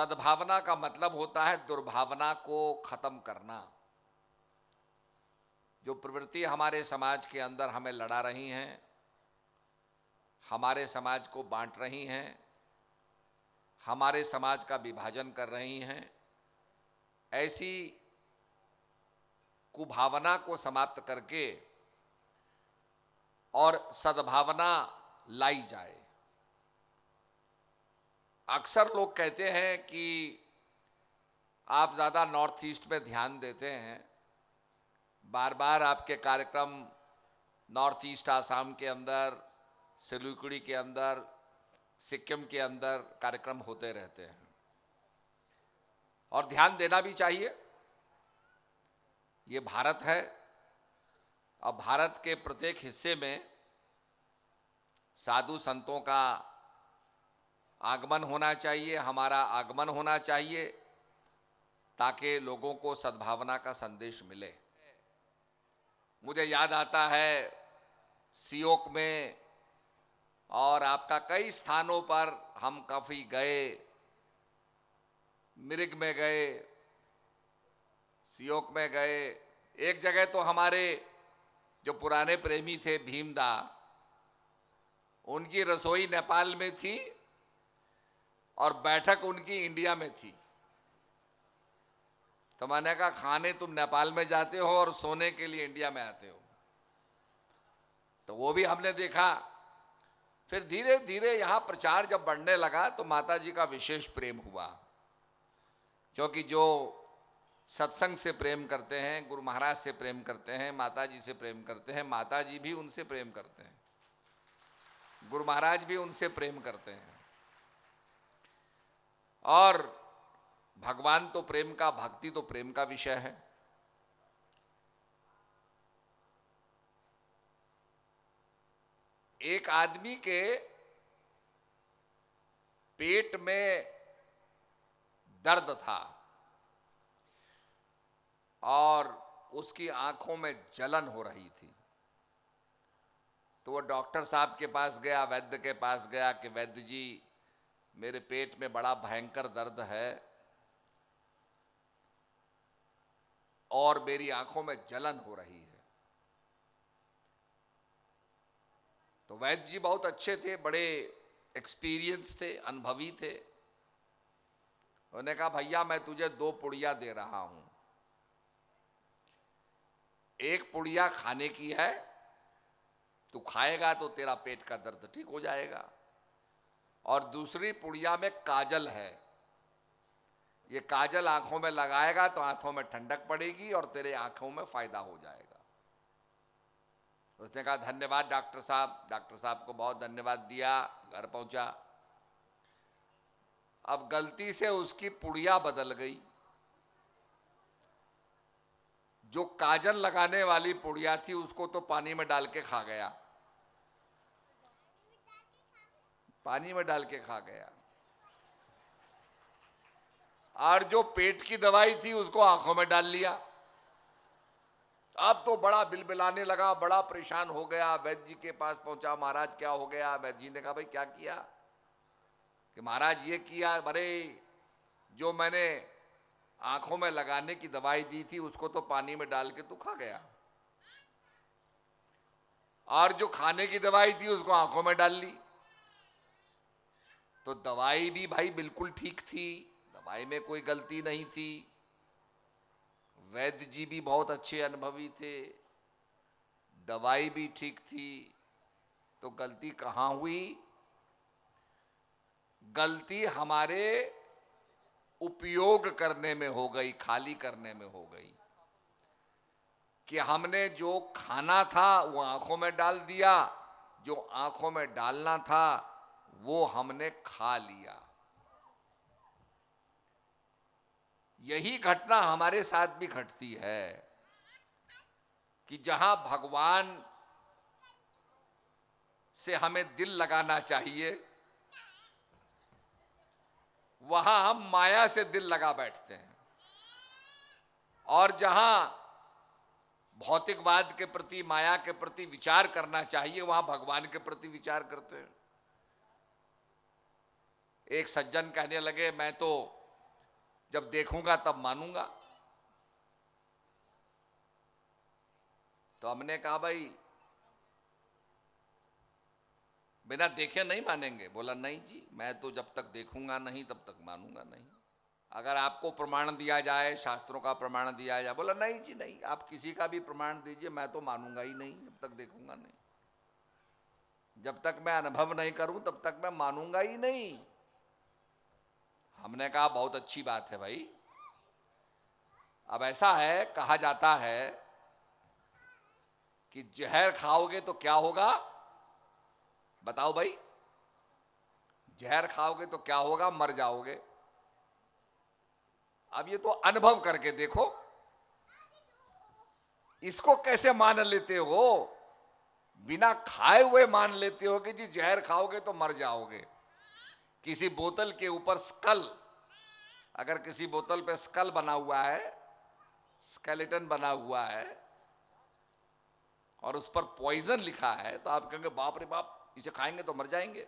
सद्भावना का मतलब होता है दुर्भावना को खत्म करना। जो प्रवृत्ति हमारे समाज के अंदर हमें लड़ा रही हैं, हमारे समाज को बांट रही हैं, हमारे समाज का विभाजन कर रही हैं, ऐसी कुभावना को समाप्त करके और सद्भावना लाई जाए। अक्सर लोग कहते हैं कि आप ज़्यादा नॉर्थ ईस्ट में ध्यान देते हैं, बार बार आपके कार्यक्रम नॉर्थ ईस्ट आसाम के अंदर, सिलीगुड़ी के अंदर, सिक्किम के अंदर कार्यक्रम होते रहते हैं और ध्यान देना भी चाहिए। ये भारत है और भारत के प्रत्येक हिस्से में साधु संतों का आगमन होना चाहिए, हमारा आगमन होना चाहिए, ताकि लोगों को सद्भावना का संदेश मिले। मुझे याद आता है सियोक में और आपका कई स्थानों पर हम काफ़ी गए, मिरिक में गए, सियोक में गए। एक जगह तो हमारे जो पुराने प्रेमी थे भीमदा, उनकी रसोई नेपाल में थी और बैठक उनकी इंडिया में थी। तो मैंने कहा खाने तुम नेपाल में जाते हो और सोने के लिए इंडिया में आते हो। तो वो भी हमने देखा। फिर धीरे धीरे यहाँ प्रचार जब बढ़ने लगा तो माता जी का विशेष प्रेम हुआ, क्योंकि जो सत्संग से प्रेम करते हैं, गुरु महाराज से प्रेम करते हैं, माता जी से प्रेम करते हैं, माता जी भी उनसे प्रेम करते हैं, गुरु महाराज भी उनसे प्रेम करते हैं। और भगवान तो प्रेम का, भक्ति तो प्रेम का विषय है। एक आदमी के पेट में दर्द था और उसकी आंखों में जलन हो रही थी। तो वो डॉक्टर साहब के पास गया, वैद्य के पास गया कि वैद्य जी, मेरे पेट में बड़ा भयंकर दर्द है और मेरी आंखों में जलन हो रही है। तो वैद्य जी बहुत अच्छे थे, बड़े एक्सपीरियंस थे, अनुभवी थे। उन्होंने कहा भैया मैं तुझे 2 पुड़िया दे रहा हूं, एक पुड़िया खाने की है, तू खाएगा तो तेरा पेट का दर्द ठीक हो जाएगा, और दूसरी पुड़िया में काजल है, ये काजल आंखों में लगाएगा तो आंखों में ठंडक पड़ेगी और तेरे आंखों में फायदा हो जाएगा। उसने कहा धन्यवाद डॉक्टर साहब। डॉक्टर साहब को बहुत धन्यवाद दिया, घर पहुंचा। अब गलती से उसकी पुड़िया बदल गई। जो काजल लगाने वाली पुड़िया थी उसको तो पानी में डाल के खा गया, पानी में डाल के खा गया। और जो पेट की दवाई थी उसको आंखों में डाल लिया। अब तो बड़ा बिलबिलाने लगा, बड़ा परेशान हो गया। वैद्य जी के पास पहुंचा, महाराज क्या हो गया? वैद्य जी ने कहा भाई क्या किया? कि महाराज ये किया, अरे जो मैंने आंखों में लगाने की दवाई दी थी उसको तो पानी में डाल के तू खा गया, और जो खाने की दवाई थी उसको आंखों में डाल ली। तो दवाई भी भाई बिल्कुल ठीक थी, दवाई में कोई गलती नहीं थी। वैद्य जी भी बहुत अच्छे अनुभवी थे, दवाई भी ठीक थी। तो गलती कहां हुई? गलती हमारे उपयोग करने में हो गई, खाली करने में हो गई। कि हमने जो खाना था वो आंखों में डाल दिया, जो आंखों में डालना था वो हमने खा लिया। यही घटना हमारे साथ भी घटती है कि जहां भगवान से हमें दिल लगाना चाहिए, वहां हम माया से दिल लगा बैठते हैं, और जहां भौतिकवाद के प्रति, माया के प्रति विचार करना चाहिए, वहां भगवान के प्रति विचार करते हैं। एक सज्जन कहने लगे मैं तो जब देखूंगा तब मानूंगा। तो हमने कहा भाई बिना देखे नहीं मानेंगे। बोला नहीं जी, मैं तो जब तक देखूंगा नहीं तब तक मानूंगा नहीं। अगर आपको प्रमाण दिया जाए, शास्त्रों का प्रमाण दिया जाए, बोला नहीं जी नहीं, आप किसी का भी प्रमाण दीजिए, मैं तो मानूंगा ही नहीं जब तक देखूंगा नहीं। जब तक मैं अनुभव नहीं करूं तब तक मैं मानूंगा ही नहीं। हमने कहा बहुत अच्छी बात है भाई। अब ऐसा है, कहा जाता है कि जहर खाओगे तो क्या होगा, बताओ भाई। जहर खाओगे तो क्या होगा, मर जाओगे। अब ये तो अनुभव करके देखो, इसको कैसे मान लेते हो? बिना खाए हुए मान लेते हो कि जी जहर खाओगे तो मर जाओगे। किसी बोतल के ऊपर स्कल, अगर किसी बोतल पे स्कल बना हुआ है, स्केलेटन बना हुआ है, और उस पर पॉइजन लिखा है, तो आप कहेंगे बाप रे बाप, इसे खाएंगे तो मर जाएंगे।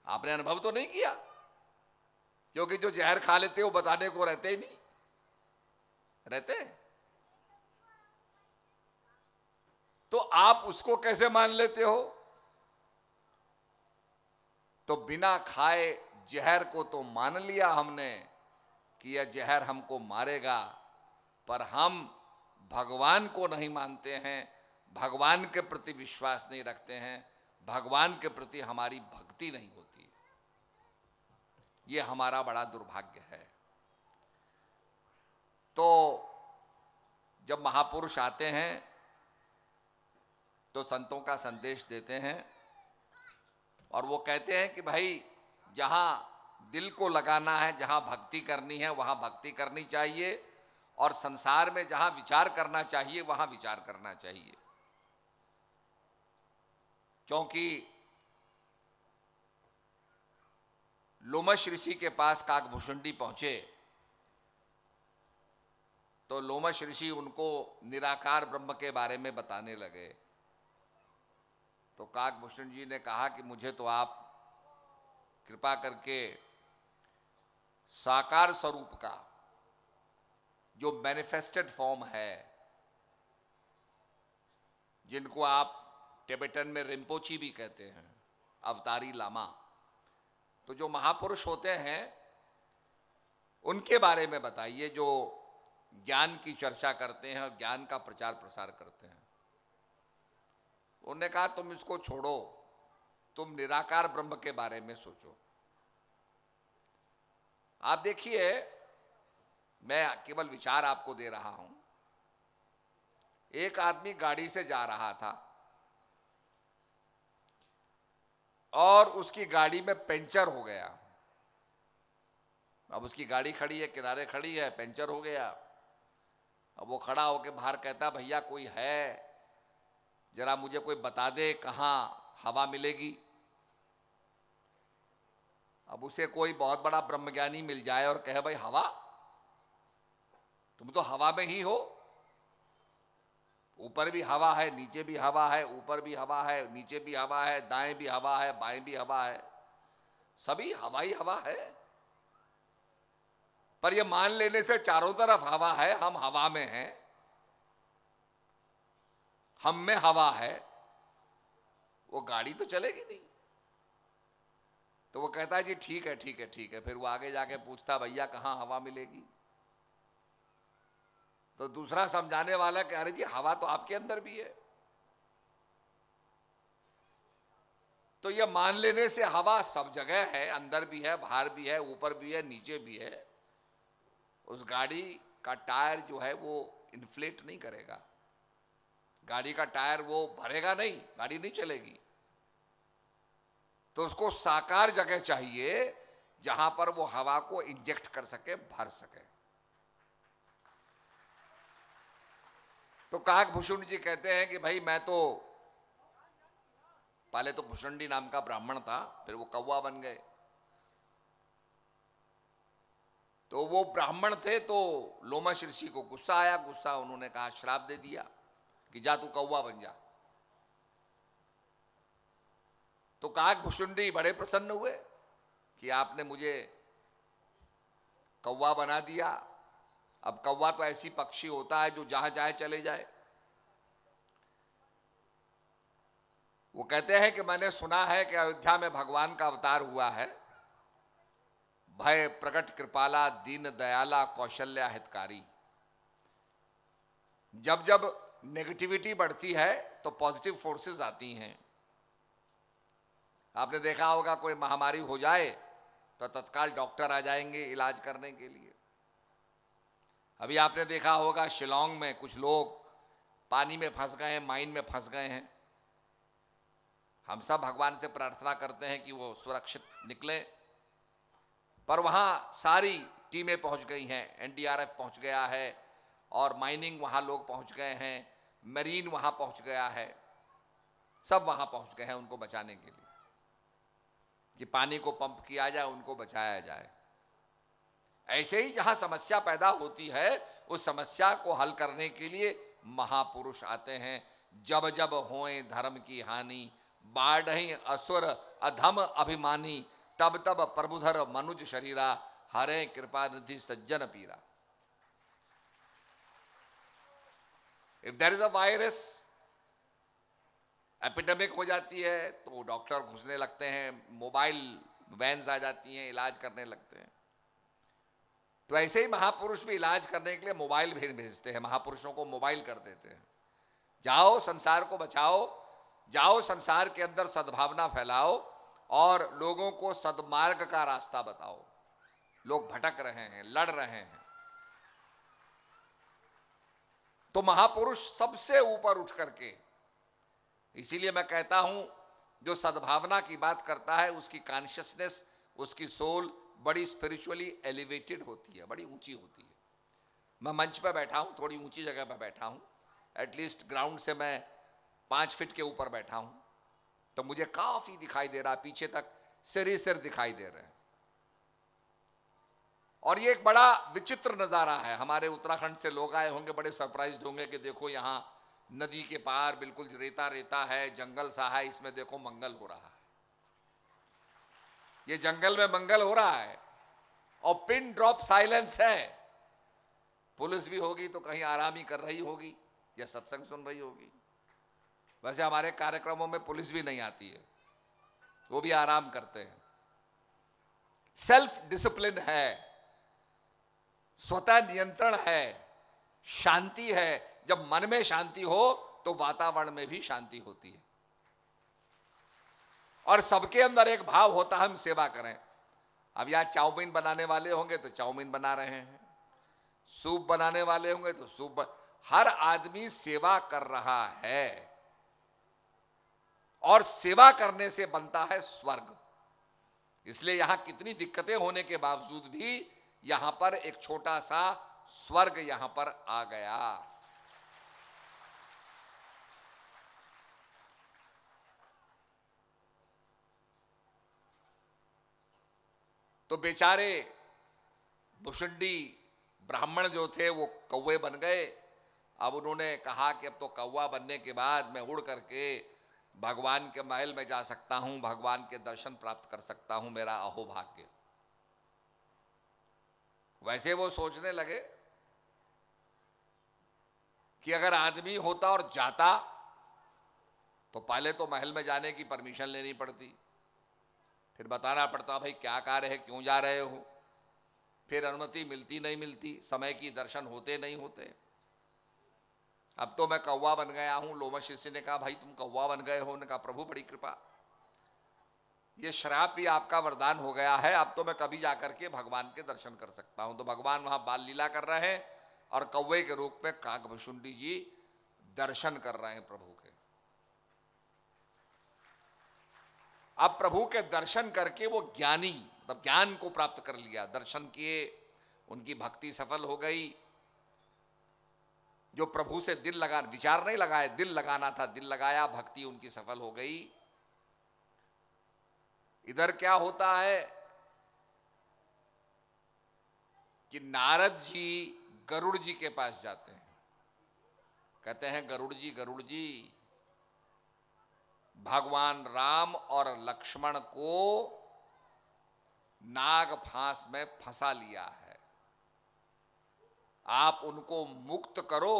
आपने अनुभव तो नहीं किया, क्योंकि जो जहर खा लेते वो बताने को रहते ही नहीं रहते। तो आप उसको कैसे मान लेते हो? तो बिना खाए जहर को तो मान लिया हमने कि यह जहर हमको मारेगा, पर हम भगवान को नहीं मानते हैं, भगवान के प्रति विश्वास नहीं रखते हैं, भगवान के प्रति हमारी भक्ति नहीं होती। यह हमारा बड़ा दुर्भाग्य है। तो जब महापुरुष आते हैं तो संतों का संदेश देते हैं, और वो कहते हैं कि भाई जहां दिल को लगाना है, जहां भक्ति करनी है वहां भक्ति करनी चाहिए, और संसार में जहां विचार करना चाहिए वहां विचार करना चाहिए। क्योंकि लोमश ऋषि के पास काकभूषुंडी पहुंचे तो लोमश ऋषि उनको निराकार ब्रह्म के बारे में बताने लगे। तो काकभूषण जी ने कहा कि मुझे तो आप कृपा करके साकार स्वरूप का जो मैनिफेस्टेड फॉर्म है, जिनको आप टिबेटन में रिम्पोची भी कहते हैं, अवतारी लामा, तो जो महापुरुष होते हैं उनके बारे में बताइए, जो ज्ञान की चर्चा करते हैं और ज्ञान का प्रचार प्रसार करते हैं। उन्होंने कहा तुम इसको छोड़ो, तुम निराकार ब्रह्म के बारे में सोचो। आप देखिए, मैं केवल विचार आपको दे रहा हूं। एक आदमी गाड़ी से जा रहा था और उसकी गाड़ी में पंचर हो गया। अब उसकी गाड़ी खड़ी है, किनारे खड़ी है, पंचर हो गया। अब वो खड़ा होकर बाहर कहता भैया कोई है, जरा मुझे कोई बता दे कहां हवा मिलेगी। अब उसे कोई बहुत बड़ा ब्रह्मज्ञानी मिल जाए और कहे भाई हवा, तुम तो हवा में ही हो, ऊपर भी हवा है, नीचे भी हवा है, ऊपर भी हवा है, नीचे भी हवा है, दाएं भी हवा है, बाएं भी हवा है, सभी हवा ही हवा है। पर यह मान लेने से चारों तरफ हवा है, हम हवा में हैं, हम में हवा है, वो गाड़ी तो चलेगी नहीं। तो वो कहता है जी ठीक है ठीक है ठीक है। फिर वो आगे जाके पूछता भैया कहां हवा मिलेगी? तो दूसरा समझाने वाला कह रहे जी हवा तो आपके अंदर भी है। तो ये मान लेने से हवा सब जगह है, अंदर भी है, बाहर भी है, ऊपर भी है, नीचे भी है। उस गाड़ी का टायर जो है वो इन्फ्लेट नहीं करेगा, गाड़ी का टायर वो भरेगा नहीं, गाड़ी नहीं चलेगी। तो उसको साकार जगह चाहिए जहां पर वो हवा को इंजेक्ट कर सके, भर सके। तो काकभूषुंड जी कहते हैं कि भाई मैं तो पहले तो भूषुंडी नाम का ब्राह्मण था, फिर वो कौवा बन गए। तो वो ब्राह्मण थे, तो लोमश ऋषि को गुस्सा आया, गुस्सा उन्होंने कहा श्राप दे दिया कि जा तू कौवा बन जा। तो काकभूषुंडी बड़े प्रसन्न हुए कि आपने मुझे कौवा बना दिया। अब कौवा तो ऐसी पक्षी होता है जो जहां चाहे चले जाए। वो कहते हैं कि मैंने सुना है कि अयोध्या में भगवान का अवतार हुआ है। भय प्रकट कृपाला दीन दयाला कौशल्या हितकारी। जब जब नेगेटिविटी बढ़ती है तो पॉजिटिव फोर्सेस आती हैं। आपने देखा होगा कोई महामारी हो जाए तो तत्काल डॉक्टर आ जाएंगे इलाज करने के लिए। अभी आपने देखा होगा शिलोंग में कुछ लोग पानी में फंस गए हैं, माइन में फंस गए हैं। हम सब भगवान से प्रार्थना करते हैं कि वो सुरक्षित निकले, पर वहां सारी टीमें पहुंच गई हैं, एनडीआरएफ पहुंच गया है और माइनिंग वहां लोग पहुंच गए हैं, मरीन वहां पहुंच गया है, सब वहां पहुंच गए हैं उनको बचाने के लिए कि पानी को पंप किया जाए, उनको बचाया जाए। ऐसे ही जहां समस्या पैदा होती है उस समस्या को हल करने के लिए महापुरुष आते हैं। जब जब होए धर्म की हानि बाढ़हि असुर अधम अभिमानी, तब तब प्रभुधर मनुज शरीरा, हरे कृपा निधि सज्जन पीरा। If there is a virus, epidemic हो जाती है तो डॉक्टर घुसने लगते हैं, मोबाइल वैन्स आ जाती हैं, इलाज करने लगते हैं। तो ऐसे ही महापुरुष भी इलाज करने के लिए मोबाइल भेजते हैं, महापुरुषों को मोबाइल कर देते हैं। जाओ संसार को बचाओ, जाओ संसार के अंदर सद्भावना फैलाओ और लोगों को सद्मार्ग का रास्ता बताओ। लोग भटक रहे हैं, लड़ रहे हैं, तो महापुरुष सबसे ऊपर उठ करके, इसीलिए मैं कहता हूं जो सद्भावना की बात करता है उसकी कॉन्शियसनेस, उसकी सोल बड़ी स्पिरिचुअली एलिवेटेड होती है, बड़ी ऊंची होती है। मैं मंच पर बैठा हूं, थोड़ी ऊंची जगह पर बैठा हूं, एटलीस्ट ग्राउंड से मैं 5 फीट के ऊपर बैठा हूं, तो मुझे काफी दिखाई दे रहा, पीछे तक सिर ही सिर दिखाई दे रहे हैं। और ये एक बड़ा विचित्र नजारा है। हमारे उत्तराखंड से लोग आए होंगे, बड़े सरप्राइज्ड होंगे कि देखो यहाँ नदी के पार बिल्कुल रेता रेता है, जंगल सा है, इसमें देखो मंगल हो रहा है। ये जंगल में मंगल हो रहा है और पिन ड्रॉप साइलेंस है। पुलिस भी होगी तो कहीं आराम ही कर रही होगी या सत्संग सुन रही होगी। वैसे हमारे कार्यक्रमों में पुलिस भी नहीं आती है, वो भी आराम करते हैं। सेल्फ डिसिप्लिन है, स्वतः नियंत्रण है, शांति है। जब मन में शांति हो तो वातावरण में भी शांति होती है और सबके अंदर एक भाव होता है हम सेवा करें। अब यहां चाउमीन बनाने वाले होंगे तो चाउमीन बना रहे हैं, सूप बनाने वाले होंगे तो सूप हर आदमी सेवा कर रहा है और सेवा करने से बनता है स्वर्ग। इसलिए यहां कितनी दिक्कतें होने के बावजूद भी यहां पर एक छोटा सा स्वर्ग यहां पर आ गया। तो बेचारे भुषुंडी ब्राह्मण जो थे वो कौवे बन गए। अब उन्होंने कहा कि अब तो कौवा बनने के बाद मैं उड़ करके भगवान के महल में जा सकता हूं, भगवान के दर्शन प्राप्त कर सकता हूं, मेरा अहोभाग्य। वैसे वो सोचने लगे कि अगर आदमी होता और जाता तो पहले तो महल में जाने की परमिशन लेनी पड़ती, फिर बताना पड़ता भाई क्या कार्य है, क्यों जा रहे हो, फिर अनुमति मिलती नहीं मिलती, समय की दर्शन होते नहीं होते। अब तो मैं कौवा बन गया हूं। लोमश ऋषि ने कहा भाई तुम कौवा बन गए हो? उन्होंने कहा प्रभु बड़ी कृपा, ये श्राप भी आपका वरदान हो गया है, अब तो मैं कभी जाकर के भगवान के दर्शन कर सकता हूं। तो भगवान वहां बाल लीला कर रहे हैं और कौवे के रूप में काकभुषुंडी जी दर्शन कर रहे हैं प्रभु के। अब प्रभु के दर्शन करके वो ज्ञानी, मतलब ज्ञान को प्राप्त कर लिया, दर्शन किए, उनकी भक्ति सफल हो गई। जो प्रभु से दिल लगा, विचार नहीं लगाए, दिल लगाना था, दिल लगाया, भक्ति उनकी सफल हो गई। इधर क्या होता है कि नारद जी गरुड़ जी के पास जाते हैं, कहते हैं गरुड़ जी भगवान राम और लक्ष्मण को नाग फांस में फंसा लिया है, आप उनको मुक्त करो।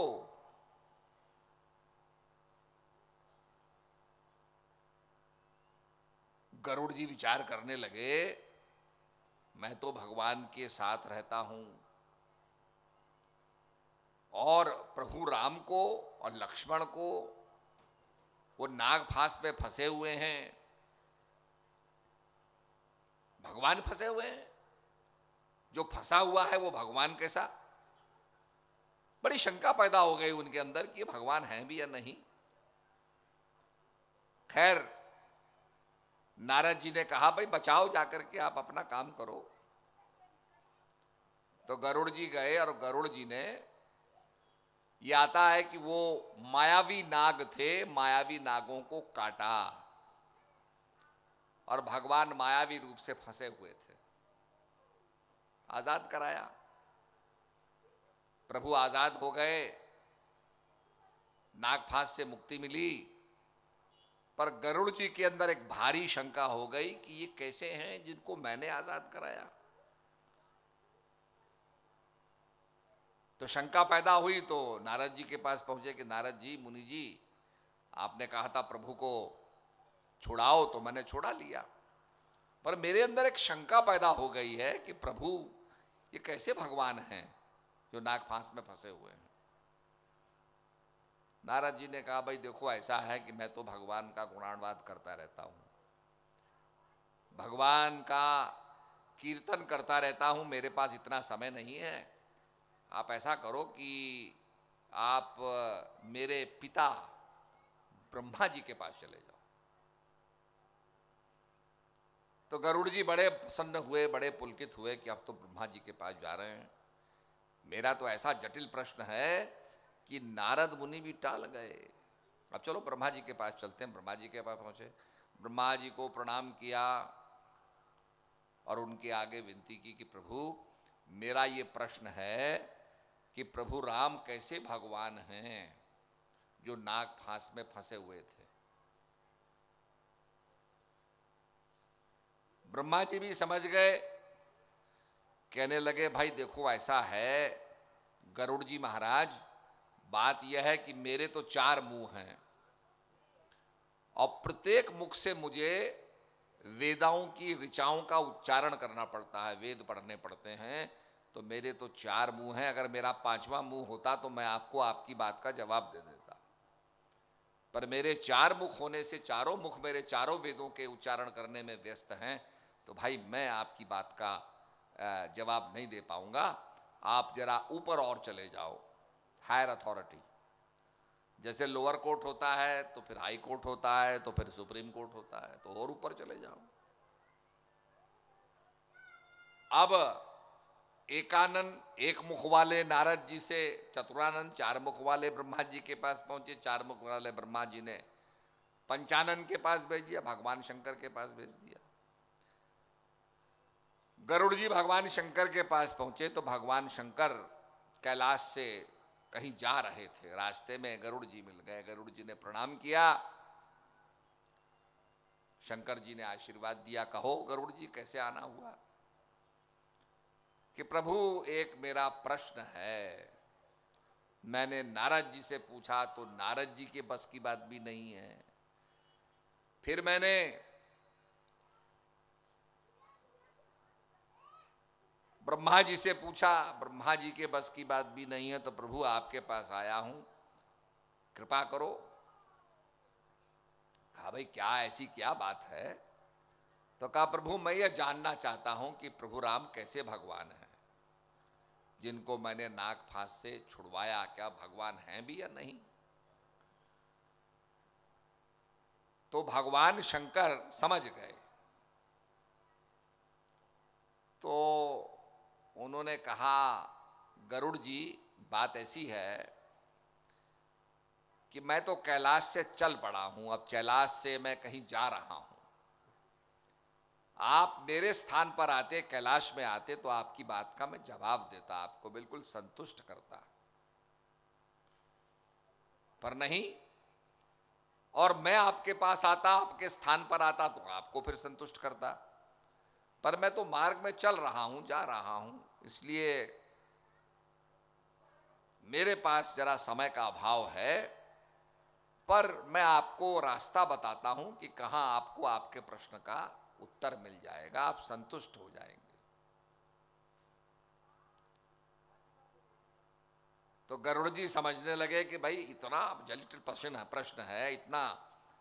गरुड़ जी विचार करने लगे, मैं तो भगवान के साथ रहता हूं और प्रभु राम को और लक्ष्मण को वो नाग फांस में फंसे हुए हैं, भगवान फंसे हुए हैं, जो फंसा हुआ है वो भगवान कैसा। बड़ी शंका पैदा हो गई उनके अंदर कि भगवान है भी या नहीं। खैर नारद जी ने कहा, भाई बचाओ, जाकर के आप अपना काम करो। तो गरुड़ जी गए और गरुड़ जी ने, ये आता है कि वो मायावी नाग थे, मायावी नागों को काटा और भगवान मायावी रूप से फंसे हुए थे, आजाद कराया। प्रभु आजाद हो गए, नाग फांस से मुक्ति मिली। पर गरुड़ जी के अंदर एक भारी शंका हो गई कि ये कैसे हैं जिनको मैंने आजाद कराया। तो शंका पैदा हुई तो नारद जी के पास पहुंचे कि नारद जी, मुनि जी, आपने कहा था प्रभु को छुड़ाओ तो मैंने छुड़ा लिया, पर मेरे अंदर एक शंका पैदा हो गई है कि प्रभु ये कैसे भगवान हैं जो नाग फांस में फंसे हुए हैं। नारद जी ने कहा, भाई देखो ऐसा है कि मैं तो भगवान का गुणानुवाद करता रहता हूं, भगवान का कीर्तन करता रहता हूं, मेरे पास इतना समय नहीं है। आप ऐसा करो कि आप मेरे पिता ब्रह्मा जी के पास चले जाओ। तो गरुड़ जी बड़े प्रसन्न हुए, बड़े पुलकित हुए कि अब तो ब्रह्मा जी के पास जा रहे हैं। मेरा तो ऐसा जटिल प्रश्न है कि नारद मुनि भी टाल गए। अब चलो ब्रह्मा जी के पास चलते हैं। ब्रह्मा जी के पास पहुंचे, ब्रह्मा जी को प्रणाम किया और उनके आगे विनती की कि प्रभु मेरा ये प्रश्न है कि प्रभु राम कैसे भगवान हैं जो नाग फांस में फंसे हुए थे। ब्रह्मा जी भी समझ गए, कहने लगे, भाई देखो ऐसा है गरुड़ जी महाराज, बात यह है कि मेरे तो 4 मुंह हैं और प्रत्येक मुख से मुझे वेदाओं की ऋचाओं का उच्चारण करना पड़ता है, वेद पढ़ने पड़ते हैं। तो मेरे तो 4 मुंह हैं, अगर मेरा 5वां मुंह होता तो मैं आपको आपकी बात का जवाब दे देता, पर मेरे 4 मुख होने से चारों मुख मेरे चारों वेदों के उच्चारण करने में व्यस्त हैं, तो भाई मैं आपकी बात का जवाब नहीं दे पाऊंगा। आप जरा ऊपर और चले जाओ, हायर अथॉरिटी। जैसे लोअर कोर्ट होता है तो फिर हाई कोर्ट होता है, तो फिर सुप्रीम कोर्ट होता है, तो और ऊपर चले जाओ। अब एकानंद 1 मुख वाले नारद जी से चतुरानंद 4 मुख वाले ब्रह्मा जी के पास पहुंचे। 4 मुख वाले ब्रह्मा जी ने पंचानन के पास भेज दिया, भगवान शंकर के पास भेज दिया। गरुड़ जी भगवान शंकर के पास पहुंचे तो भगवान शंकर कैलाश से कहीं जा रहे थे, रास्ते में गरुड़ जी मिल गए। गरुड़ जी ने प्रणाम किया, शंकर जी ने आशीर्वाद दिया, कहो गरुड़ जी कैसे आना हुआ। कि प्रभु एक मेरा प्रश्न है, मैंने नारद जी से पूछा तो नारद जी के बस की बात भी नहीं है, फिर मैंने ब्रह्मा जी से पूछा, ब्रह्मा जी के बस की बात भी नहीं है, तो प्रभु आपके पास आया हूं, कृपा करो। कहा, भाई क्या ऐसी क्या बात है। तो कहा, प्रभु मैं ये जानना चाहता हूं कि प्रभु राम कैसे भगवान हैं जिनको मैंने नाग फांस से छुड़वाया, क्या भगवान हैं भी या नहीं। तो भगवान शंकर समझ गए, तो उन्होंने कहा, गरुड़ जी बात ऐसी है कि मैं तो कैलाश से चल पड़ा हूं, अब कैलाश से मैं कहीं जा रहा हूं, आप मेरे स्थान पर आते, कैलाश में आते तो आपकी बात का मैं जवाब देता, आपको बिल्कुल संतुष्ट करता, पर नहीं। और मैं आपके पास आता, आपके स्थान पर आता तो आपको फिर संतुष्ट करता, पर मैं तो मार्ग में चल रहा हूं, जा रहा हूं, इसलिए मेरे पास जरा समय का अभाव है, पर मैं आपको रास्ता बताता हूं कि कहां आपको आपके प्रश्न का उत्तर मिल जाएगा, आप संतुष्ट हो जाएंगे। तो गरुड़ जी समझने लगे कि भाई इतना जटिल प्रश्न है, इतना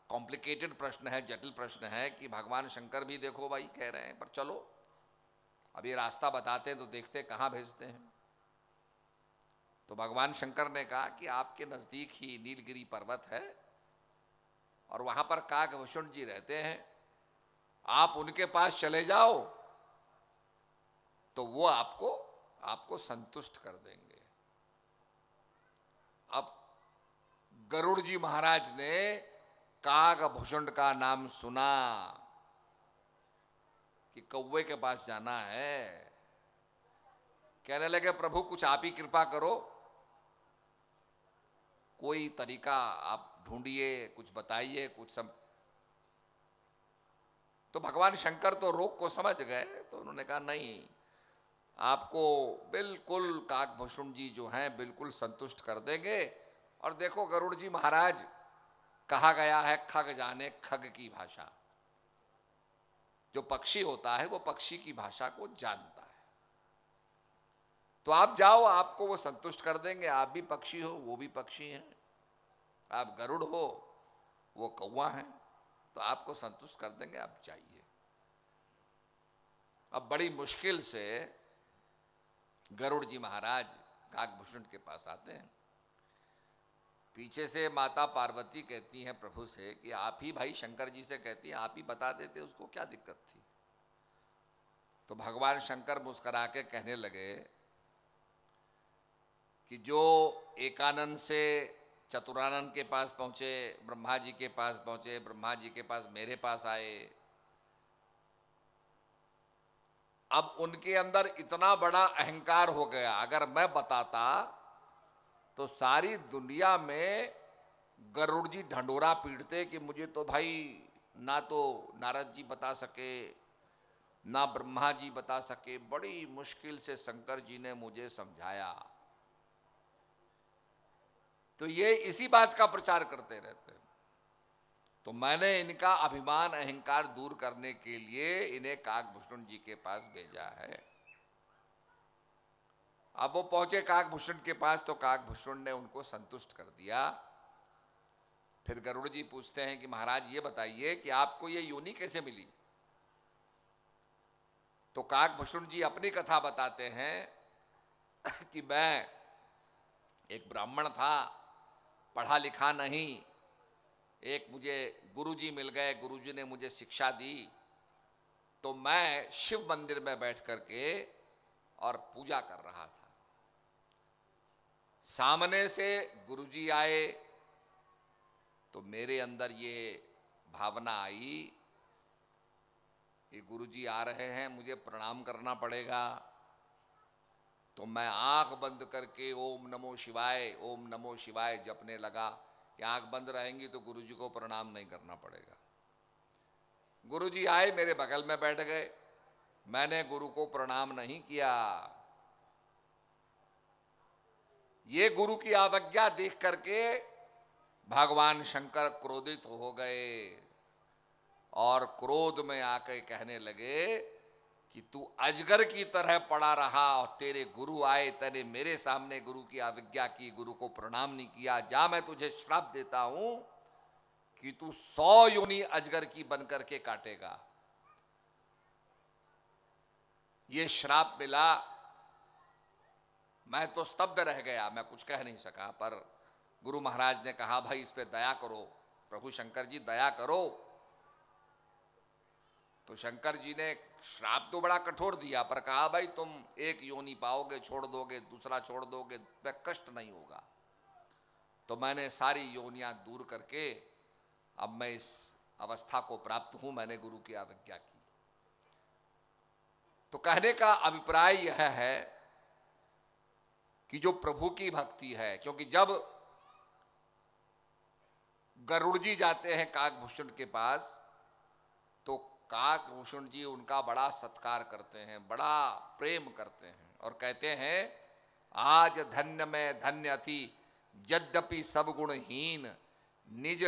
कॉम्प्लिकेटेड प्रश्न है, जटिल प्रश्न है कि भगवान शंकर भी देखो भाई कह रहे हैं, पर चलो अब ये रास्ता बताते हैं तो देखते कहां भेजते हैं। तो भगवान शंकर ने कहा कि आपके नजदीक ही नीलगिरी पर्वत है और वहां पर काकभूषण जी रहते हैं, आप उनके पास चले जाओ तो वो आपको आपको संतुष्ट कर देंगे। अब गरुड़ जी महाराज ने काकभूषण का नाम सुना कि कौवे के पास जाना है, कहने लगे प्रभु कुछ आप ही कृपा करो, कोई तरीका आप ढूंढिए, कुछ बताइए, कुछ तो भगवान शंकर तो रोग को समझ गए, तो उन्होंने कहा नहीं, आपको बिल्कुल काकभूषण जी जो हैं बिल्कुल संतुष्ट कर देंगे। और देखो गरुड़ जी महाराज, कहा गया है खग जाने खग की भाषा, जो पक्षी होता है वो पक्षी की भाषा को जानता है। तो आप जाओ, आपको वो संतुष्ट कर देंगे, आप भी पक्षी हो वो भी पक्षी हैं, आप गरुड़ हो वो कौवा है, तो आपको संतुष्ट कर देंगे, आप जाइए। अब बड़ी मुश्किल से गरुड़ जी महाराज काकभूषण के पास आते हैं। पीछे से माता पार्वती कहती हैं प्रभु से कि आप ही भाई शंकर जी से कहती हैं आप ही बता देते, उसको क्या दिक्कत थी। तो भगवान शंकर मुस्कुरा के कहने लगे कि जो एकानन से चतुरानंद के पास पहुंचे, ब्रह्मा जी के पास पहुंचे, ब्रह्मा जी के पास मेरे पास आए, अब उनके अंदर इतना बड़ा अहंकार हो गया, अगर मैं बताता तो सारी दुनिया में गरुड़ जी ढंडोरा पीटते कि मुझे तो भाई ना तो नारद जी बता सके, ना ब्रह्मा जी बता सके, बड़ी मुश्किल से शंकर जी ने मुझे समझाया। तो ये इसी बात का प्रचार करते रहते हैं। तो मैंने इनका अभिमान अहंकार दूर करने के लिए इन्हें काकभूषण जी के पास भेजा है। अब वो पहुंचे काकभूषण के पास तो काकभूषण ने उनको संतुष्ट कर दिया। फिर गरुड़ जी पूछते हैं कि महाराज ये बताइए कि आपको ये योनि कैसे मिली। तो काकभूषण जी अपनी कथा बताते हैं कि मैं एक ब्राह्मण था, पढ़ा लिखा नहीं, एक मुझे गुरुजी मिल गए, गुरुजी ने मुझे शिक्षा दी, तो मैं शिव मंदिर में बैठ करके और पूजा कर रहा था। सामने से गुरुजी आए तो मेरे अंदर ये भावना आई कि गुरुजी आ रहे हैं, मुझे प्रणाम करना पड़ेगा। तो मैं आंख बंद करके ओम नमो शिवाय, ओम नमो शिवाय जपने लगा कि आंख बंद रहेंगी तो गुरुजी को प्रणाम नहीं करना पड़ेगा। गुरुजी आए, मेरे बगल में बैठ गए, मैंने गुरु को प्रणाम नहीं किया। ये गुरु की अवज्ञा देख करके भगवान शंकर क्रोधित हो गए और क्रोध में आकर कहने लगे कि तू अजगर की तरह पड़ा रहा और तेरे गुरु आए, तेने मेरे सामने गुरु की अवज्ञा की, गुरु को प्रणाम नहीं किया, जा मैं तुझे श्राप देता हूं कि तू 100 योनि अजगर की बनकर के काटेगा। ये श्राप मिला, मैं तो स्तब्ध रह गया, मैं कुछ कह नहीं सका। पर गुरु महाराज ने कहा भाई इस पे दया करो, प्रभु शंकर जी दया करो। तो शंकर जी ने श्राप तो बड़ा कठोर दिया, पर कहा भाई तुम एक योनि पाओगे, छोड़ दोगे, दूसरा छोड़ दोगे, पे कष्ट नहीं होगा। तो मैंने सारी योनियां दूर करके अब मैं इस अवस्था को प्राप्त हूं, मैंने गुरु की अवज्ञा की। तो कहने का अभिप्राय यह है कि जो प्रभु की भक्ति है, क्योंकि जब गरुड़ जी जाते हैं काकभूषण के पास तो काकभूषण जी उनका बड़ा सत्कार करते हैं, बड़ा प्रेम करते हैं और कहते हैं आज धन्य में धन्य अति, यद्यपि सब गुणहीन, निज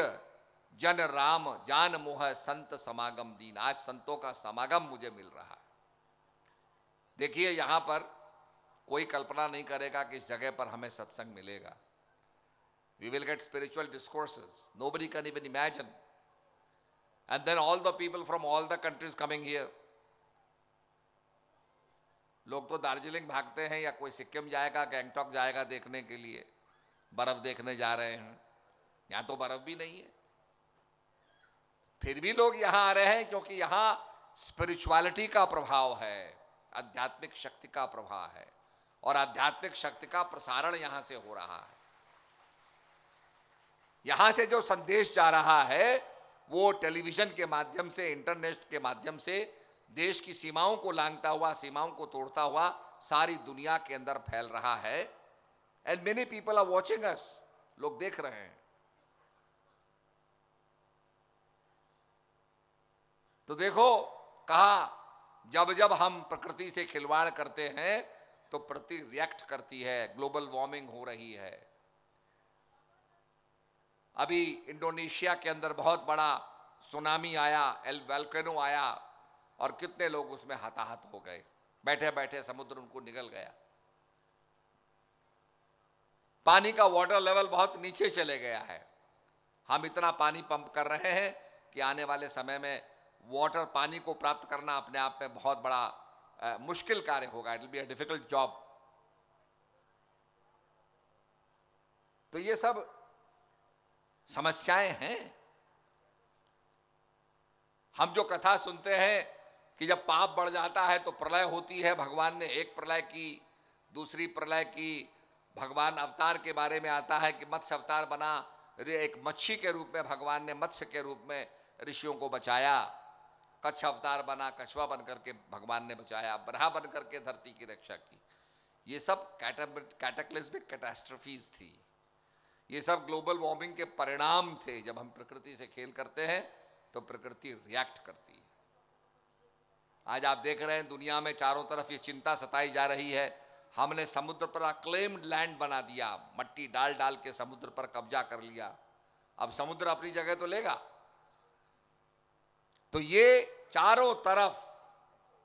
जन राम जान मोह संत समागम दीन। आज संतों का समागम मुझे मिल रहा है। देखिए, यहां पर कोई कल्पना नहीं करेगा कि इस जगह पर हमें सत्संग मिलेगा। We will get spiritual discourses. Nobody can even imagine. And then all the people from all the countries coming here. लोग तो दार्जिलिंग भागते हैं या कोई सिक्किम जाएगा, गैंगटॉक जाएगा देखने के लिए, बर्फ देखने जा रहे हैं। यहां तो बर्फ भी नहीं है, फिर भी लोग यहां आ रहे हैं क्योंकि यहां स्पिरिचुअलिटी का प्रभाव है, आध्यात्मिक शक्ति का प्रभाव है, और आध्यात्मिक शक्ति का प्रसारण यहां से हो रहा है। यहां से जो संदेश जा रहा है वो टेलीविजन के माध्यम से, इंटरनेट के माध्यम से देश की सीमाओं को लांघता हुआ, सीमाओं को तोड़ता हुआ सारी दुनिया के अंदर फैल रहा है। And many people are watching us, लोग देख रहे हैं। तो देखो, कहा जब जब हम प्रकृति से खिलवाड़ करते हैं तो प्रकृति रिएक्ट करती है, ग्लोबल वार्मिंग हो रही है। अभी इंडोनेशिया के अंदर बहुत बड़ा सुनामी आया, एल वोल्केनो आया, और कितने लोग उसमें हताहत हो गए। बैठे बैठे समुद्र उनको निगल गया। पानी का वाटर लेवल बहुत नीचे चले गया है। हम इतना पानी पंप कर रहे हैं कि आने वाले समय में वाटर, पानी को प्राप्त करना अपने आप में बहुत बड़ा मुश्किल कार्य होगा। It will be a difficult job. तो ये सब समस्याएं हैं। हम जो कथा सुनते हैं कि जब पाप बढ़ जाता है तो प्रलय होती है, भगवान ने एक प्रलय की, दूसरी प्रलय की। भगवान अवतार के बारे में आता है कि मत्स्य अवतार बना, एक मच्छी के रूप में भगवान ने, मत्स्य के रूप में ऋषियों को बचाया। कच्छ अवतार बना, कछुआ बन करके भगवान ने बचाया, बरहा बन करके धरती की रक्षा की। ये सब कैटाक्लिस्मिक कैटास्ट्रफीज थी, ये सब ग्लोबल वार्मिंग के परिणाम थे। जब हम प्रकृति से खेल करते हैं तो प्रकृति रिएक्ट करती है। आज आप देख रहे हैं दुनिया में चारों तरफ ये चिंता सताई जा रही है, हमने समुद्र पर अक्लेम्ड लैंड बना दिया, मट्टी डाल डाल के समुद्र पर कब्जा कर लिया। अब समुद्र अपनी जगह तो लेगा। तो ये चारों तरफ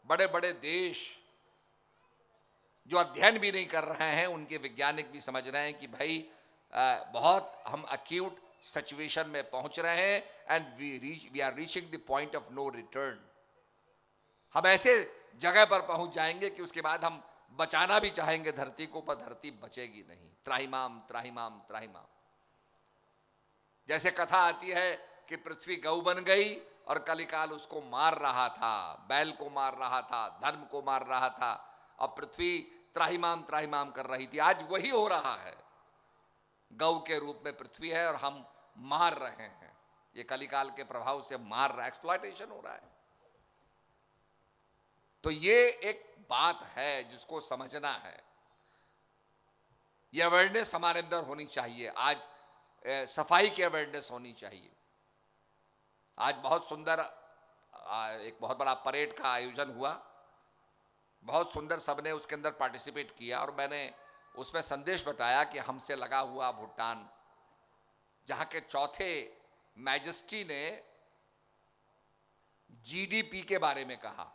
बड़े बड़े देश जो अध्ययन भी नहीं कर रहे हैं, उनके वैज्ञानिक भी समझ रहे हैं कि भाई बहुत हम अक्यूट सिचुएशन में पहुंच रहे हैं, and we are reaching the point of no return. हम ऐसे जगह पर पहुंच जाएंगे कि उसके बाद हम बचाना भी चाहेंगे धरती को, पर धरती बचेगी नहीं। त्राहिमाम त्राहिमाम त्राहिमाम। जैसे कथा आती है कि पृथ्वी गौ बन गई और कलिकाल उसको मार रहा था, बैल को मार रहा था, धर्म को मार रहा था, और पृथ्वी त्राहिमाम त्राहिमाम कर रही थी। आज वही हो रहा है, गौ के रूप में पृथ्वी है और हम मार रहे हैं। ये कलिकाल के प्रभाव से मार रहा है, एक्सप्लॉयटेशन हो रहा है। तो ये एक बात है जिसको समझना है। ये अवेयरनेस हमारे अंदर होनी चाहिए। आज सफाई की अवेयरनेस होनी चाहिए। आज बहुत सुंदर एक बहुत बड़ा परेड का आयोजन हुआ, बहुत सुंदर, सबने उसके अंदर पार्टिसिपेट किया, और मैंने उसमें संदेश बताया कि हमसे लगा हुआ भूटान, जहां के चौथे मैजेस्टी ने जीडीपी के बारे में कहा।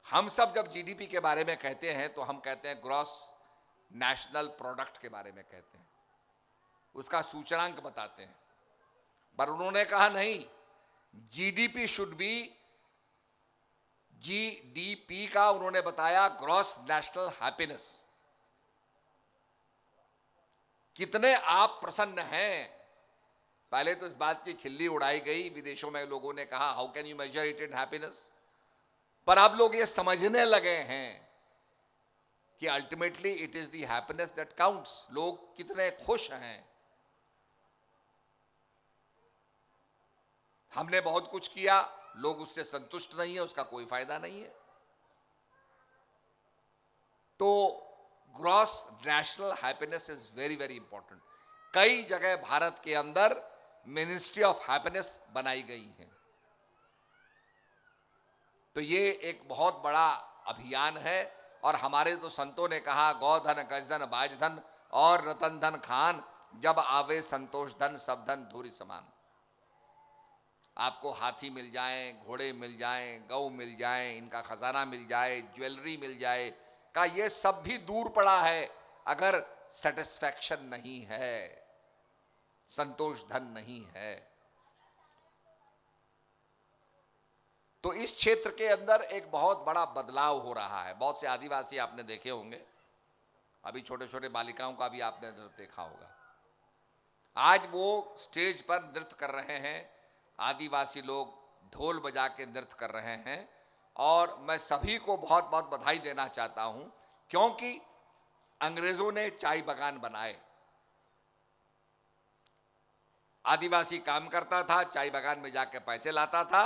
हम सब जब जीडीपी के बारे में कहते हैं तो हम कहते हैं ग्रॉस नेशनल प्रोडक्ट के बारे में कहते हैं, उसका सूचकांक बताते हैं। पर उन्होंने कहा नहीं, जीडीपी शुड बी, जीडीपी का उन्होंने बताया ग्रॉस नेशनल हैप्पीनेस। कितने आप प्रसन्न हैं। पहले तो इस बात की खिल्ली उड़ाई गई, विदेशों में लोगों ने कहा how can you measure it in happiness. पर अब लोग ये समझने लगे हैं कि ultimately it is the happiness that counts. लोग कितने खुश हैं। हमने बहुत कुछ किया, लोग उससे संतुष्ट नहीं है, उसका कोई फायदा नहीं है। तो gross national happiness is very very important. कई जगह भारत के अंदर मिनिस्ट्री ऑफ हैप्पीनेस बनाई गई है। तो ये एक बहुत बड़ा अभियान है, और हमारे तो संतों ने कहा, गौधन गजधन बाजधन और रतन धन खान, जब आवे संतोष धन सब धन धूरी समान। आपको हाथी मिल जाएं, घोड़े मिल जाएं, गौ मिल जाएं, इनका खजाना मिल जाए, ज्वेलरी मिल जाए, का ये सब भी दूर पड़ा है अगर सेटिस्फैक्शन नहीं है, संतोष धन नहीं है। तो इस क्षेत्र के अंदर एक बहुत बड़ा बदलाव हो रहा है। बहुत से आदिवासी आपने देखे होंगे, अभी छोटे छोटे बालिकाओं का भी आपने नृत्य देखा होगा। आज वो स्टेज पर नृत्य कर रहे हैं, आदिवासी लोग ढोल बजा के नृत्य कर रहे हैं, और मैं सभी को बहुत बहुत बधाई देना चाहता हूं, क्योंकि अंग्रेजों ने चाय बागान बनाए। आदिवासी काम करता था, चाय बागान में जाके पैसे लाता था,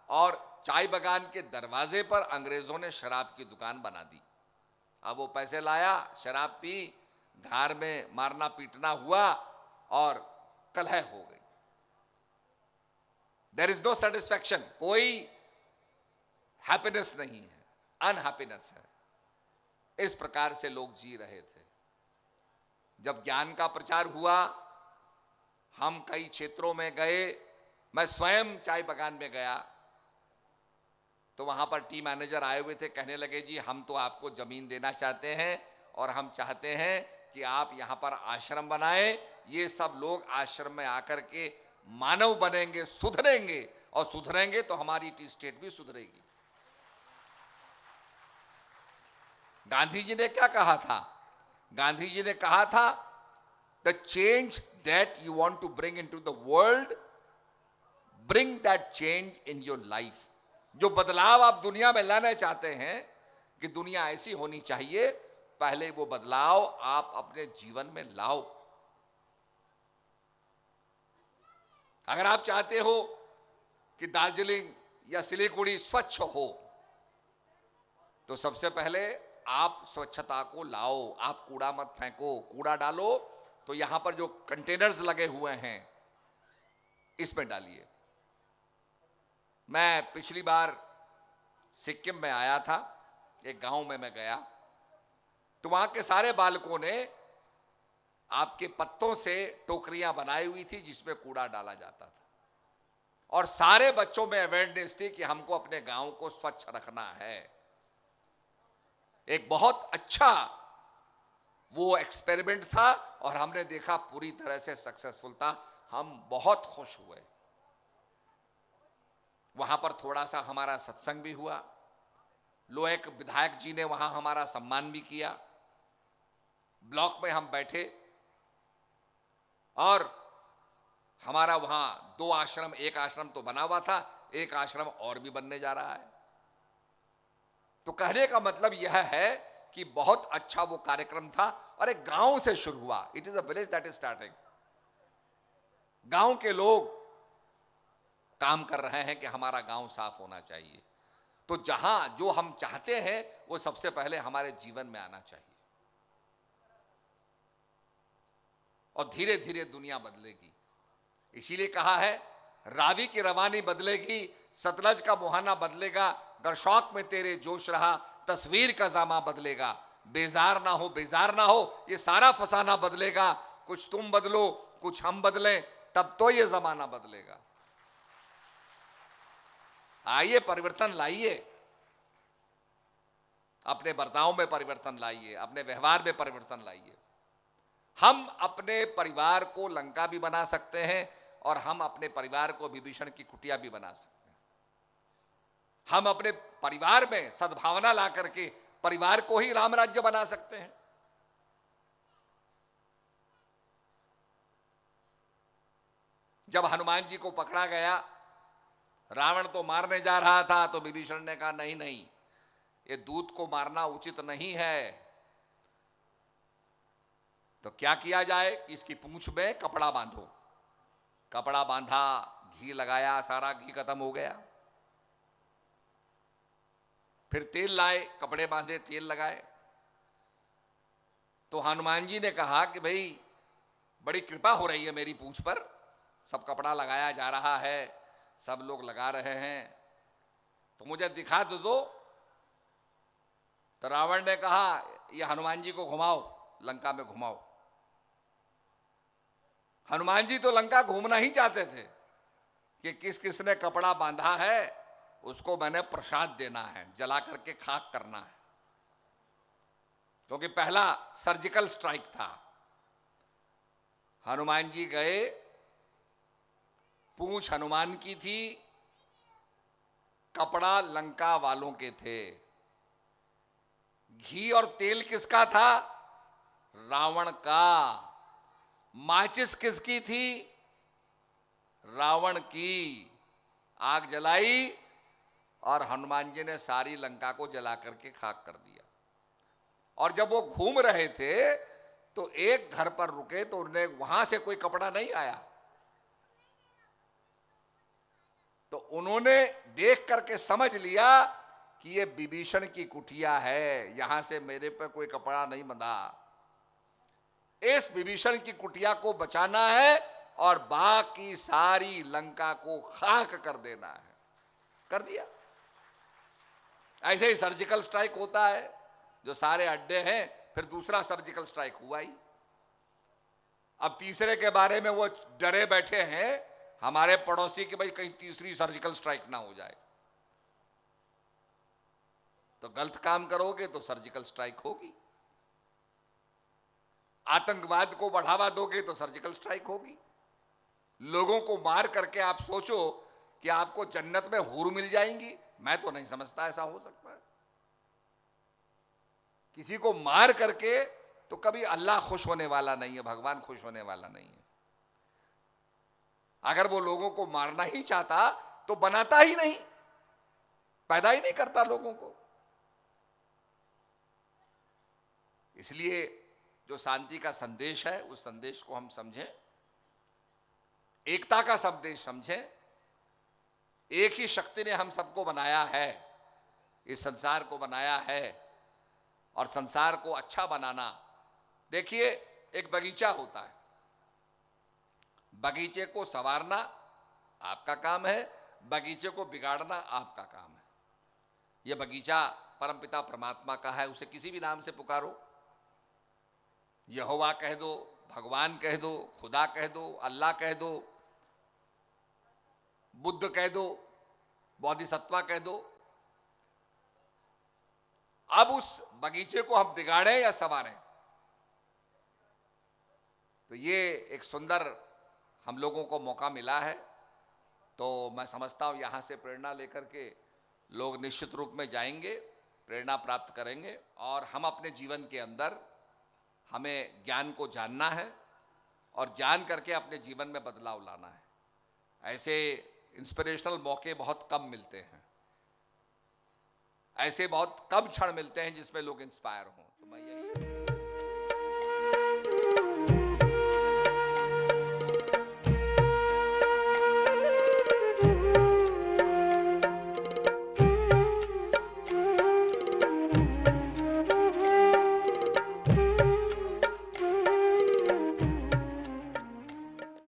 और चाय बागान के दरवाजे पर अंग्रेजों ने शराब की दुकान बना दी। अब वो पैसे लाया, शराब पी, धार में मारना पीटना हुआ और कलह हो गई। देयर इज नो सेटिस्फैक्शन, कोई हैप्पीनेस नहीं है, अनहैप्पीनेस है। इस प्रकार से लोग जी रहे थे। जब ज्ञान का प्रचार हुआ, हम कई क्षेत्रों में गए, मैं स्वयं चाय बागान में गया, तो वहां पर टी मैनेजर आए हुए थे, कहने लगे जी हम तो आपको जमीन देना चाहते हैं और हम चाहते हैं कि आप यहां पर आश्रम बनाएं, ये सब लोग आश्रम में आकर के मानव बनेंगे, सुधरेंगे, और सुधरेंगे तो हमारी टी स्टेट भी सुधरेगी। गांधी जी ने क्या कहा था? गांधी जी ने कहा था, the change that you want to bring into the world, bring that change in your life. जो बदलाव आप दुनिया में लाना चाहते हैं कि दुनिया ऐसी होनी चाहिए, पहले वो बदलाव आप अपने जीवन में लाओ। अगर आप चाहते हो कि दार्जिलिंग या सिलीगुड़ी स्वच्छ हो, तो सबसे पहले आप स्वच्छता को लाओ। आप कूड़ा मत फेंको, कूड़ा डालो तो यहां पर जो कंटेनर्स लगे हुए हैं इसमें डालिए। मैं पिछली बार सिक्किम में आया था, एक गांव में मैं गया, तो वहां के सारे बालकों ने आपके पत्तों से टोकरियां बनाई हुई थी जिसमें कूड़ा डाला जाता था, और सारे बच्चों में अवेयरनेस थी कि हमको अपने गांव को स्वच्छ रखना है। एक बहुत अच्छा वो एक्सपेरिमेंट था और हमने देखा पूरी तरह से सक्सेसफुल था। हम बहुत खुश हुए। वहां पर थोड़ा सा हमारा सत्संग भी हुआ। लोहेक विधायक जी ने वहां हमारा सम्मान भी किया। ब्लॉक में हम बैठे और हमारा वहां 2 आश्रम, एक आश्रम तो बना हुआ था, एक आश्रम और भी बनने जा रहा है। तो कहने का मतलब यह है कि बहुत अच्छा वो कार्यक्रम था और एक गांव से शुरू हुआ। It is a village that is starting. गांव के लोग काम कर रहे हैं कि हमारा गांव साफ होना चाहिए। तो जहां जो हम चाहते हैं वो सबसे पहले हमारे जीवन में आना चाहिए, और धीरे धीरे दुनिया बदलेगी। इसीलिए कहा है, रावी की रवानी बदलेगी, सतलज का मुहाना बदलेगा, गर शौक में तेरे जोश रहा, तस्वीर का जामा बदलेगा। बेजार ना हो, बेजार ना हो, ये सारा फसाना बदलेगा। कुछ तुम बदलो, कुछ हम बदलें, तब तो ये जमाना बदलेगा। आइए परिवर्तन लाइए, अपने बर्ताव में परिवर्तन लाइए, अपने व्यवहार में परिवर्तन लाइए। हम अपने परिवार को लंका भी बना सकते हैं और हम अपने परिवार को विभीषण की कुटिया भी बना सकते हैं। हम अपने परिवार में सद्भावना ला करके परिवार को ही राम राज्य बना सकते हैं। जब हनुमान जी को पकड़ा गया, रावण तो मारने जा रहा था, तो विभीषण ने कहा नहीं नहीं, ये दूत को मारना उचित नहीं है। तो क्या किया जाए कि इसकी पूंछ में कपड़ा बांधो। कपड़ा बांधा, घी लगाया, सारा घी खत्म हो गया। फिर तेल लाए, कपड़े बांधे, तेल लगाए। तो हनुमान जी ने कहा कि भाई बड़ी कृपा हो रही है मेरी पूंछ पर, सब कपड़ा लगाया जा रहा है, सब लोग लगा रहे हैं, तो मुझे दिखा तो दो तो रावण ने कहा ये हनुमान जी को घुमाओ, लंका में घुमाओ। हनुमान जी तो लंका घूमना ही चाहते थे कि किस किसने कपड़ा बांधा है उसको मैंने प्रसाद देना है, जला करके खाक करना है, क्योंकि पहला सर्जिकल स्ट्राइक था। हनुमान जी गए, पूंछ हनुमान की थी, कपड़ा लंका वालों के थे। घी और तेल किसका था? रावण का। माचिस किसकी थी? रावण की। आग जलाई और हनुमान जी ने सारी लंका को जला करके खाक कर दिया। और जब वो घूम रहे थे तो एक घर पर रुके तो उन्हें वहां से कोई कपड़ा नहीं आया, तो उन्होंने देख करके समझ लिया कि ये विभीषण की कुटिया है, यहां से मेरे पर कोई कपड़ा नहीं बंधा। इस विभीषण की कुटिया को बचाना है और बाकी सारी लंका को खाक कर देना है। कर दिया। ऐसे ही सर्जिकल स्ट्राइक होता है, जो सारे अड्डे हैं, फिर दूसरा सर्जिकल स्ट्राइक हुआ ही। अब तीसरे के बारे में वो डरे बैठे हैं हमारे पड़ोसी के, भाई कहीं तीसरी सर्जिकल स्ट्राइक ना हो जाए। तो गलत काम करोगे तो सर्जिकल स्ट्राइक होगी, आतंकवाद को बढ़ावा दोगे तो सर्जिकल स्ट्राइक होगी। लोगों को मार करके आप सोचो कि आपको जन्नत में हूर मिल जाएंगी, मैं तो नहीं समझता ऐसा हो सकता है। किसी को मार करके तो कभी अल्लाह खुश होने वाला नहीं है, भगवान खुश होने वाला नहीं है। अगर वो लोगों को मारना ही चाहता तो बनाता ही नहीं, पैदा ही नहीं करता लोगों को। इसलिए जो शांति का संदेश है उस संदेश को हम समझें, एकता का संदेश समझें। एक ही शक्ति ने हम सबको बनाया है, इस संसार को बनाया है, और संसार को अच्छा बनाना। देखिए, एक बगीचा होता है, बगीचे को संवारना आपका काम है, बगीचे को बिगाड़ना आपका काम है। यह बगीचा परमपिता परमात्मा का है, उसे किसी भी नाम से पुकारो, यहोवा कह दो, भगवान कह दो, खुदा कह दो, अल्लाह कह दो, बुद्ध कह दो, बोधिसत्वा कह दो। अब उस बगीचे को हम बिगाड़ें या संवारें, तो ये एक सुंदर हम लोगों को मौका मिला है। तो मैं समझता हूं यहां से प्रेरणा लेकर के लोग निश्चित रूप में जाएंगे, प्रेरणा प्राप्त करेंगे, और हम अपने जीवन के अंदर हमें ज्ञान को जानना है और जान करके अपने जीवन में बदलाव लाना है। ऐसे इंस्पिरेशनल मौके बहुत कम मिलते हैं, ऐसे बहुत कम क्षण मिलते हैं जिसमें लोग इंस्पायर हों।